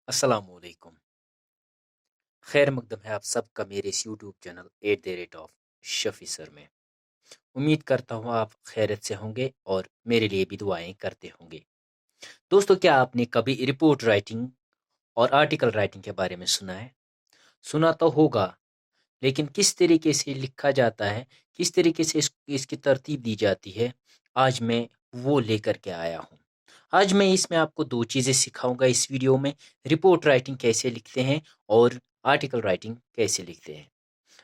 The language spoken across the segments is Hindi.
अस्सलामुअलैकुम। खैर मकदम है आप सबका मेरे इस यूट्यूब चैनल @शफ़ी सर में। उम्मीद करता हूँ आप खैरियत से होंगे और मेरे लिए भी दुआएं करते होंगे। दोस्तों, क्या आपने कभी रिपोर्ट राइटिंग और आर्टिकल राइटिंग के बारे में सुना है? सुना तो होगा, लेकिन किस तरीके से लिखा जाता है, किस तरीके से इसकी तरतीब दी जाती है, आज मैं वो लेकर के आया हूँ। आज मैं इसमें आपको 2 चीज़ें सिखाऊँगा इस वीडियो में, रिपोर्ट राइटिंग कैसे लिखते हैं और आर्टिकल राइटिंग कैसे लिखते हैं।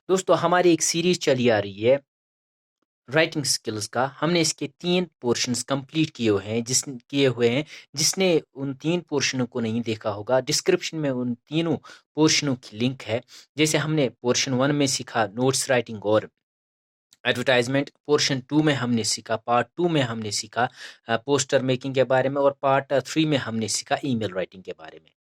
दोस्तों, हमारी एक सीरीज़ चली आ रही है राइटिंग स्किल्स का। हमने इसके 3 पोर्शंस कंप्लीट किए हुए हैं। जिसने उन 3 पोर्शनों को नहीं देखा होगा, डिस्क्रिप्शन में उन तीनों पोर्शनों की लिंक है। जैसे हमने पोर्शन 1 में सीखा नोट्स राइटिंग और एडवर्टाइजमेंट, पोर्शन 2 में हमने सीखा, पार्ट 2 में हमने सीखा पोस्टर मेकिंग के बारे में और पार्ट 3 में हमने सीखा ईमेल राइटिंग के बारे में।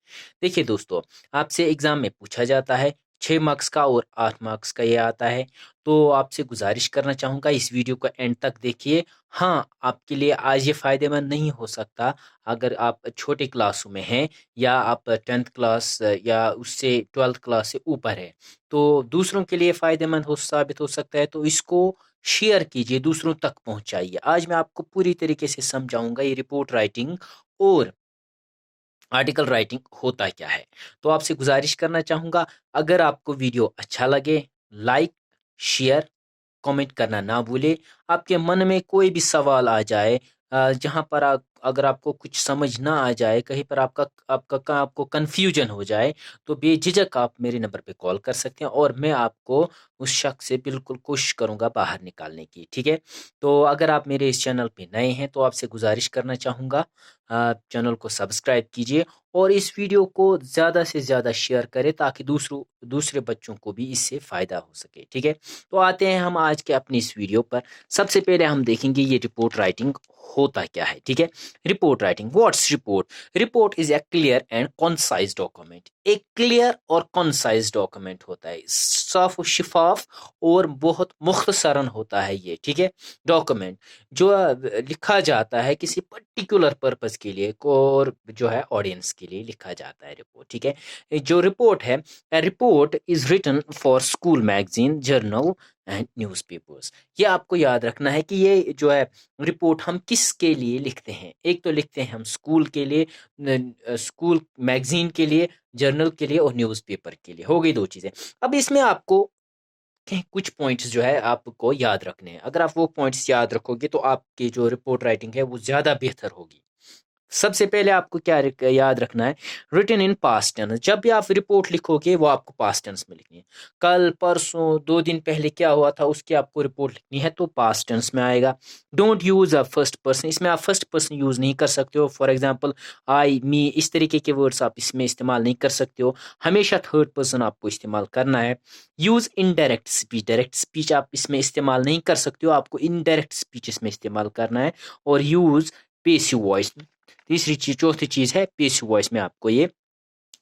देखिए दोस्तों, आपसे एग्ज़ाम में पूछा जाता है 6 मार्क्स का और 8 मार्क्स का ये आता है। तो आपसे गुज़ारिश करना चाहूँगा इस वीडियो को एंड तक देखिए। हाँ, आपके लिए आज ये फ़ायदेमंद नहीं हो सकता अगर आप छोटे क्लासों में हैं या आप 10th क्लास या उससे 12th क्लास से ऊपर हैं। तो दूसरों के लिए फ़ायदेमंद साबित हो सकता है, तो इसको शेयर कीजिए, दूसरों तक पहुँचाइए। आज मैं आपको पूरी तरीके से समझाऊँगा ये रिपोर्ट राइटिंग और आर्टिकल राइटिंग होता क्या है। तो आपसे गुज़ारिश करना चाहूँगा, अगर आपको वीडियो अच्छा लगे, लाइक, शेयर, कमेंट करना ना भूलें। आपके मन में कोई भी सवाल आ जाए, जहाँ पर अगर आपको कुछ समझ ना आ जाए, कहीं पर आपको कन्फ्यूजन हो जाए, तो बेझिझक आप मेरे नंबर पे कॉल कर सकते हैं और मैं आपको उस शक से बिल्कुल कोशिश करूँगा बाहर निकालने की, ठीक है? तो अगर आप मेरे इस चैनल पे नए हैं, तो आपसे गुज़ारिश करना चाहूँगा, चैनल को सब्सक्राइब कीजिए और इस वीडियो को ज़्यादा से ज़्यादा शेयर करें ताकि दूसरे बच्चों को भी इससे फ़ायदा हो सके, ठीक है? तो आते हैं हम आज के अपनी इस वीडियो पर। सबसे पहले हम देखेंगे ये रिपोर्ट राइटिंग होता क्या है, ठीक है? Report writing, what's report? Report is a clear and concise document. एक क्लियर और कॉन्साइज डॉक्यूमेंट होता है, साफ और शिफाफ और बहुत मुख्तसरन होता है ये, ठीक है? डॉक्यूमेंट जो लिखा जाता है किसी पर्टिकुलर पर्पस के लिए और जो है ऑडियंस के लिए लिखा जाता है रिपोर्ट, ठीक है? जो रिपोर्ट है, A report is written for school magazine, journal and newspapers। ये आपको याद रखना है कि ये जो है रिपोर्ट हम किसके लिए लिखते हैं। एक तो लिखते हैं हम स्कूल के लिए, स्कूल मैगजीन के लिए, जर्नल के लिए और न्यूज़पेपर के लिए। हो गई 2 चीज़ें। अब इसमें आपको कुछ पॉइंट्स जो है आपको याद रखने हैं। अगर आप वो पॉइंट्स याद रखोगे तो आपकी जो रिपोर्ट राइटिंग है वो ज़्यादा बेहतर होगी। सबसे पहले आपको क्या याद रखना है, रिटन इन पास्ट टेंस। जब भी आप रिपोर्ट लिखोगे वो आपको पास्ट टेंस में लिखनी है। कल, परसों, 2 दिन पहले क्या हुआ था उसकी आपको रिपोर्ट लिखनी है, तो पास्ट टेंस में आएगा। Don't use a first person, इसमें आप फर्स्ट पर्सन यूज नहीं कर सकते हो। फॉर एग्जांपल आई, मी, इस तरीके के वर्ड्स आप इसमें इस्तेमाल नहीं कर सकते हो। हमेशा थर्ड पर्सन आपको इस्तेमाल करना है। Use indirect speech, direct speech आप इसमें इस्तेमाल नहीं कर सकते हो, आपको इनडायरेक्ट स्पीच इसमें इस्तेमाल करना है। और यूज पेसिव वॉइस, तीसरी चीज, चौथी चीज है पेसिव वॉइस में आपको ये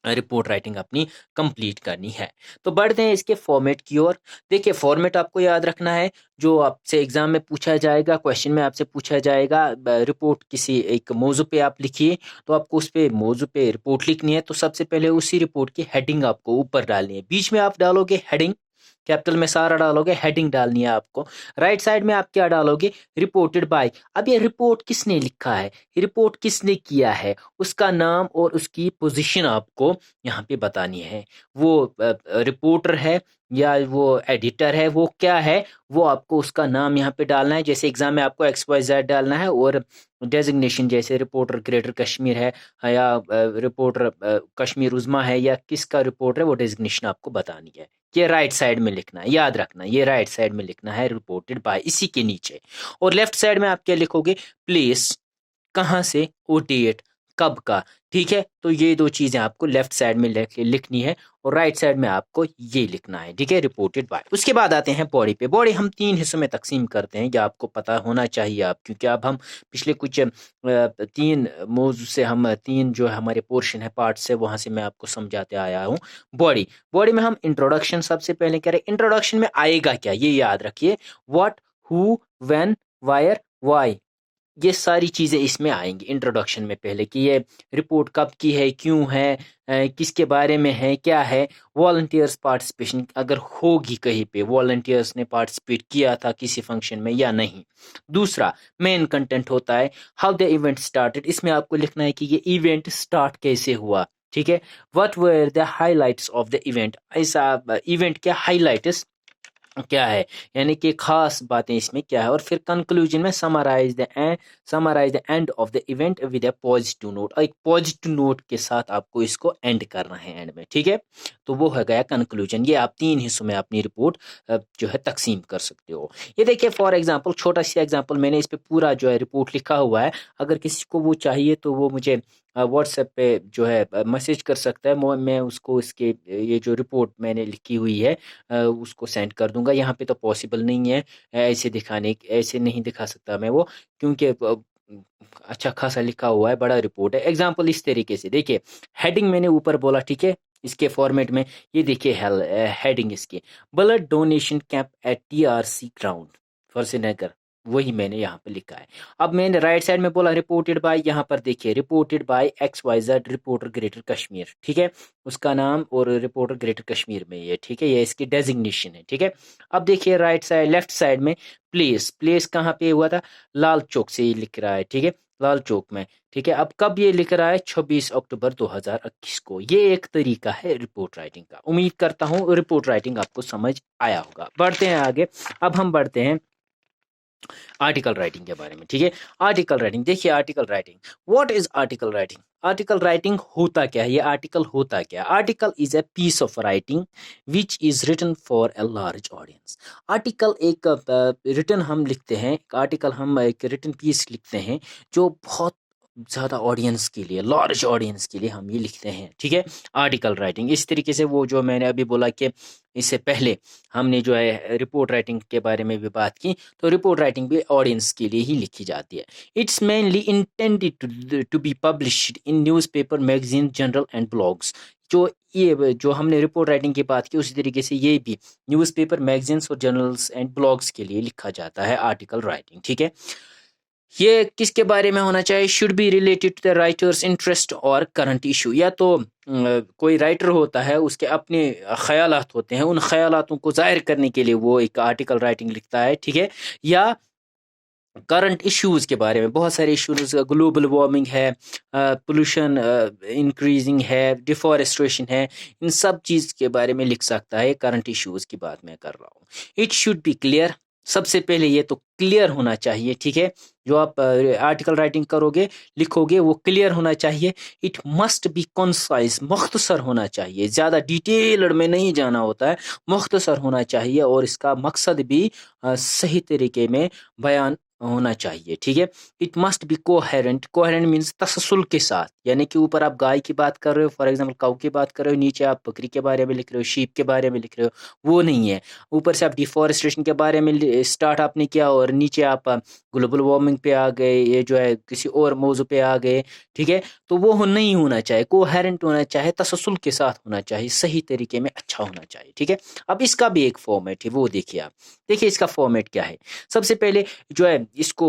रिपोर्ट राइटिंग अपनी कंप्लीट करनी है। तो बढ़ते हैं इसके फॉर्मेट की ओर। देखिए, फॉर्मेट आपको याद रखना है, जो आपसे एग्जाम में पूछा जाएगा, क्वेश्चन में आपसे पूछा जाएगा। रिपोर्ट किसी एक मौजू पे आप लिखिए, तो आपको उस पे मौजू पे रिपोर्ट लिखनी है, तो सबसे पहले उसी रिपोर्ट की हेडिंग आपको ऊपर डालनी है। बीच में आप डालोगे हेडिंग, कैपिटल में सारा डालोगे, हेडिंग डालनी है आपको। राइट साइड में आप क्या डालोगे, रिपोर्टेड बाय। अब ये रिपोर्ट किसने लिखा है, रिपोर्ट किसने किया है, उसका नाम और उसकी पोजीशन आपको यहाँ पे बतानी है। वो रिपोर्टर है या वो एडिटर है, वो क्या है, वो आपको उसका नाम यहाँ पे डालना है। जैसे एग्जाम में आपको XYZ डालना है और डेजिग्नेशन, जैसे रिपोर्टर ग्रेटर कश्मीर है या रिपोर्टर कश्मीर उज़्मा है या किसका रिपोर्टर है, वो डेजिग्नेशन आपको बतानी है। ये राइट साइड में लिखना है, याद रखना, ये राइट साइड में लिखना है, रिपोर्टेड बाय इसी के नीचे। और लेफ्ट साइड में आप क्या लिखोगे, प्लेस, कहाँ से, और डेट, कब का, ठीक है? तो ये 2 चीज़ें आपको लेफ्ट साइड में लिखनी है और राइट साइड में आपको ये लिखना है, ठीक है? Reported by. उसके बाद आते हैं बॉडी पे। बॉडी हम 3 हिस्सों में तक़सीम करते हैं, ये आपको पता होना चाहिए आप, क्योंकि अब हम पिछले कुछ 3 मौज़ू से हम 3 जो हमारे पोर्शन है, पार्ट्स है, वहाँ से मैं आपको समझाते आया हूँ। बॉडी, बॉडी में हम इंट्रोडक्शन सबसे पहले करें। इंट्रोडक्शन में आएगा क्या, ये याद रखिए, what, who, when, where, why. ये सारी चीज़ें इसमें आएंगी इंट्रोडक्शन में पहले कि ये रिपोर्ट कब की है, क्यों है, किसके बारे में है, क्या है। वॉलंटियर्स पार्टिसिपेशन अगर होगी कहीं पे, वॉलंटियर्स ने पार्टिसिपेट किया था किसी फंक्शन में या नहीं। दूसरा मेन कंटेंट होता है हाउ द इवेंट स्टार्टेड, इसमें आपको लिखना है कि ये इवेंट स्टार्ट कैसे हुआ, ठीक है। What were the highlights of the event, ऐसा इवेंट के हाइलाइट्स क्या है, यानी कि खास बातें इसमें क्या है। और फिर कंक्लूजन में summarize the end of the event with a positive note, एक पॉजिटिव नोट के साथ आपको इसको एंड करना है एंड में, ठीक है। तो वो है गया कंक्लूजन। ये आप 3 हिस्सों में अपनी रिपोर्ट जो है तकसीम कर सकते हो। ये देखिए फॉर एग्जांपल, छोटा सा एग्जांपल, मैंने इस पे पूरा जो है रिपोर्ट लिखा हुआ है। अगर किसी को वो चाहिए तो वो मुझे व्हाट्सएप पे जो है मैसेज कर सकता है। मैं उसको इसके ये जो रिपोर्ट मैंने लिखी हुई है उसको सेंड कर दूंगा। यहाँ पे तो पॉसिबल नहीं है ऐसे दिखाने, ऐसे नहीं दिखा सकता मैं वो, क्योंकि अच्छा खासा लिखा हुआ है, बड़ा रिपोर्ट है। एग्जाम्पल इस तरीके से देखिए, हेडिंग मैंने ऊपर बोला, ठीक है, इसके फॉर्मेट में ये देखिए हेडिंग इसकी, blood donation camp at TRC ground for Srinagar, वही मैंने यहाँ पे लिखा है। अब मैंने राइट साइड में बोला रिपोर्टेड बाय, यहाँ पर देखिए reported by XYZ reporter greater Kashmir, ठीक है, उसका नाम और रिपोर्टर ग्रेटर कश्मीर में ये, ठीक है, ये इसकी डेजिग्नेशन है, ठीक है। अब देखिए राइट साइड लेफ्ट साइड में प्लेस कहाँ पे हुआ था, लाल चौक से ये लिख रहा है, ठीक है, लाल चौक में, ठीक है। अब कब ये लिख रहा है, 26 अक्टूबर 2021 को। ये एक तरीका है रिपोर्ट राइटिंग का। उम्मीद करता हूँ रिपोर्ट राइटिंग आपको समझ आया होगा। बढ़ते हैं आगे। अब हम बढ़ते हैं आर्टिकल राइटिंग के बारे में, ठीक है। आर्टिकल राइटिंग देखिए, article writing, what is article writing, article writing होता क्या है, ये आर्टिकल होता क्या है। Article is a piece of writing which is written for a large audience. Article एक रिटन हम लिखते हैं, आर्टिकल हम एक रिटन पीस लिखते हैं जो बहुत ज़्यादा ऑडियंस के लिए, लार्ज ऑडियंस के लिए हम ये लिखते हैं, ठीक है। आर्टिकल राइटिंग इस तरीके से, वो जो मैंने अभी बोला कि इससे पहले हमने जो है रिपोर्ट राइटिंग के बारे में भी बात की, तो रिपोर्ट राइटिंग भी ऑडियंस के लिए ही लिखी जाती है। It's mainly intended to be published in newspaper, magazine, journal and blogs. जो ये जो हमने रिपोर्ट राइटिंग की बात की, उसी तरीके से ये भी न्यूज़पेपर, मैगजीन्स और जर्नल्स एंड ब्लॉग्स के लिए लिखा जाता है आर्टिकल राइटिंग, ठीक है। ये किसके बारे में होना चाहिए, should be related to the writer's interest और करंट इशू। या तो कोई राइटर होता है, उसके अपने ख्यालात होते हैं, उन ख्यालातों को जाहिर करने के लिए वो एक आर्टिकल राइटिंग लिखता है, ठीक है। या करंट इश्यूज़ के बारे में, बहुत सारे इश्यूज, ग्लोबल वार्मिंग है, पोल्यूशन इंक्रीजिंग है, डिफॉरेस्टेशन है, इन सब चीज़ के बारे में लिख सकता है। करंट इश्यूज़ की बात मैं कर रहा हूँ। इट शुड बी क्लियर, सबसे पहले ये तो क्लियर होना चाहिए, ठीक है। जो आप आर्टिकल राइटिंग करोगे, लिखोगे, वो क्लियर होना चाहिए। इट मस्ट बी कॉन्साइज, मुख्तसर होना चाहिए, ज़्यादा डिटेल्ड में नहीं जाना होता है, मुख्तसर होना चाहिए। और इसका मकसद भी सही तरीके में बयान होना चाहिए, ठीक है। It must be coherent, coherent means तसलसल के साथ, यानी कि ऊपर आप गाय की बात कर रहे हो, फॉर एग्जांपल काऊ की बात कर रहे हो, नीचे आप बकरी के बारे में लिख रहे हो, शीप के बारे में लिख रहे हो, वो नहीं है। ऊपर से आप डिफॉरेस्टेशन के बारे में स्टार्ट आपने किया और नीचे आप ग्लोबल वार्मिंग पे आ गए, ये जो है किसी और मौजू पे आ गए, ठीक है। तो वो नहीं होना चाहिए, कोहेरेंट होना चाहिए, तसलसल के साथ होना चाहिए, सही तरीके में अच्छा होना चाहिए, ठीक है। अब इसका भी एक फॉर्मेट है, वो देखिए आप, देखिए इसका फॉर्मेट क्या है। सबसे पहले जो है इसको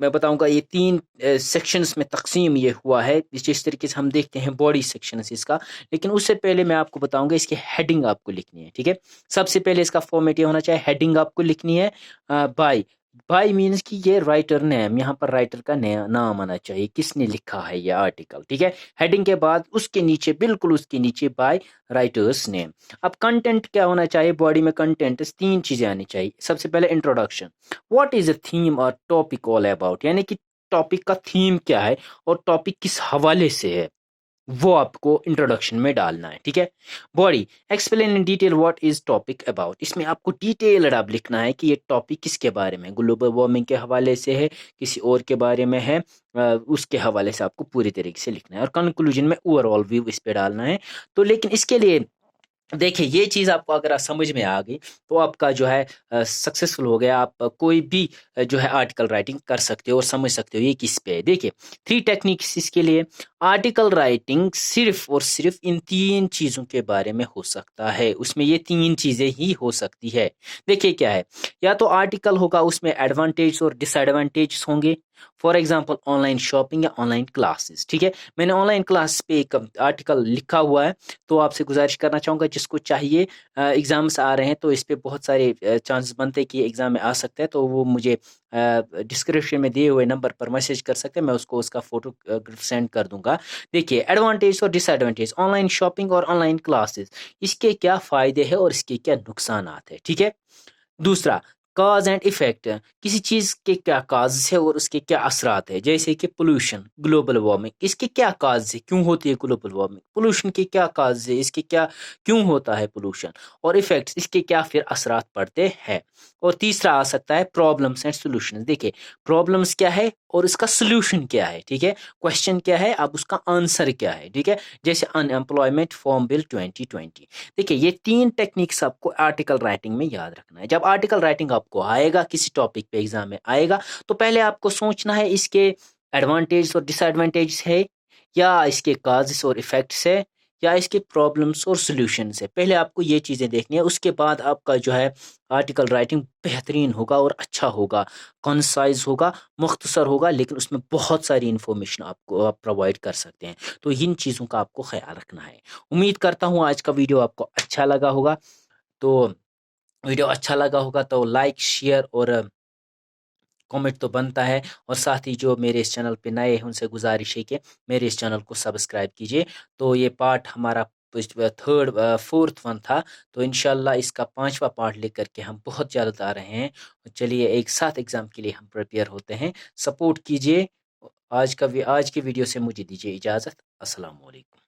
मैं बताऊंगा, ये 3 सेक्शंस में तकसीम ये हुआ है, जिस तरीके से हम देखते हैं बॉडी सेक्शंस इसका। लेकिन उससे पहले मैं आपको बताऊंगा इसकी हेडिंग आपको लिखनी है, ठीक है। सबसे पहले इसका फॉर्मेट ये होना चाहिए, हेडिंग आपको लिखनी है बाय। बाय मीन्स कि ये राइटर नेम, यहाँ पर राइटर का नाम आना चाहिए, किसने लिखा है ये आर्टिकल, ठीक है। हेडिंग के बाद उसके नीचे, बिल्कुल उसके नीचे, बाय राइटर्स नेम। अब कंटेंट क्या होना चाहिए, बॉडी में कंटेंट 3 चीजें आनी चाहिए। सबसे पहले introduction, what is a theme और टॉपिक ऑल अबाउट, यानी कि टॉपिक का थीम क्या है और टॉपिक किस हवाले से है, वो आपको इंट्रोडक्शन में डालना है, ठीक है। Body, explain in detail what is topic about, इसमें आपको डिटेल्ड आप लिखना है कि ये टॉपिक किसके बारे में, ग्लोबल वार्मिंग के हवाले से है, किसी और के बारे में है, उसके हवाले से आपको पूरी तरीके से लिखना है। और कंक्लूजन में ओवरऑल व्यू इस पे डालना है। तो लेकिन इसके लिए देखिए, ये चीज़ आपको अगर आप समझ में आ गई तो आपका जो है सक्सेसफुल हो गया। आप कोई भी जो है आर्टिकल राइटिंग कर सकते हो और समझ सकते हो ये किस पे है। देखिए 3 टेक्निक्स इसके लिए। आर्टिकल राइटिंग सिर्फ और सिर्फ इन 3 चीज़ों के बारे में हो सकता है, उसमें ये 3 चीज़ें ही हो सकती है। देखिए क्या है, या तो आर्टिकल होगा, उसमें एडवांटेज और डिसएडवांटेज होंगे, फॉर एग्जांपल ऑनलाइन शॉपिंग या ऑनलाइन क्लासेस, ठीक है। मैंने ऑनलाइन क्लास पे एक आर्टिकल लिखा हुआ है, तो आपसे गुजारिश करना चाहूँगा जिसको चाहिए, एग्ज़ाम्स आ रहे हैं तो इस पे बहुत सारे चांसेस बनते हैं कि एग्ज़ाम में आ सकता है, तो वो मुझे डिस्क्रिप्शन में दिए हुए नंबर पर मैसेज कर सकते हैं, मैं उसको उसका फोटोग्राफ सेंड कर दूंगा। देखिए, एडवांटेज और डिसएडवांटेज ऑनलाइन शॉपिंग और ऑनलाइन क्लासेस, इसके क्या फ़ायदे हैं और इसके क्या नुकसानात हैं, ठीक है। दूसरा, कॉज एंड इफेक्ट, किसी चीज़ के क्या काज है और उसके क्या असरात है, जैसे कि पोल्यूशन, ग्लोबल वार्मिंग, इसके क्या काज है, क्यों होती है ग्लोबल वार्मिंग, पोल्यूशन के क्या काज है, इसके क्या, क्यों होता है पोल्यूशन, और इफेक्ट्स, इसके क्या फिर असरात पड़ते हैं। और तीसरा आ सकता है प्रॉब्लम्स एंड सोल्यूशन। देखिए, प्रॉब्लम्स क्या है और इसका सोल्यूशन क्या है, ठीक है। क्वेश्चन क्या है, अब उसका आंसर क्या है, ठीक है। जैसे अनएम्प्लॉयमेंट फॉर्म बिल 2020। देखिए, ये 3 टेक्निक्स आपको आर्टिकल राइटिंग में याद रखना है। जब आर्टिकल राइटिंग आपको आएगा, किसी टॉपिक पे एग्ज़ाम में आएगा, तो पहले आपको सोचना है इसके एडवांटेज और डिसएडवांटेज है, या इसके कॉज़ेस और इफ़ेक्ट्स है, या इसके प्रॉब्लम्स और सॉल्यूशंस है। पहले आपको ये चीज़ें देखनी है, उसके बाद आपका जो है आर्टिकल राइटिंग बेहतरीन होगा और अच्छा होगा, कंसाइज़ होगा, मुख्तसर होगा, लेकिन उसमें बहुत सारी इन्फॉर्मेशन आपको आप प्रोवाइड कर सकते हैं। तो इन चीज़ों का आपको ख़्याल रखना है। उम्मीद करता हूँ आज का वीडियो आपको अच्छा लगा होगा। तो वीडियो अच्छा लगा होगा तो लाइक, शेयर और कमेंट तो बनता है, और साथ ही जो मेरे इस चैनल पे नए हैं उनसे गुजारिश है कि मेरे इस चैनल को सब्सक्राइब कीजिए। तो ये पार्ट हमारा थर्ड फोर्थ वन था, तो इंशाल्लाह इसका 5वां पार्ट लेकर के हम बहुत जल्द आ रहे हैं। चलिए, एक साथ एग्ज़ाम के लिए हम प्रिपेयर होते हैं, सपोर्ट कीजिए। आज की वीडियो से मुझे दीजिए इजाज़त। अस्सलाम वालेकुम।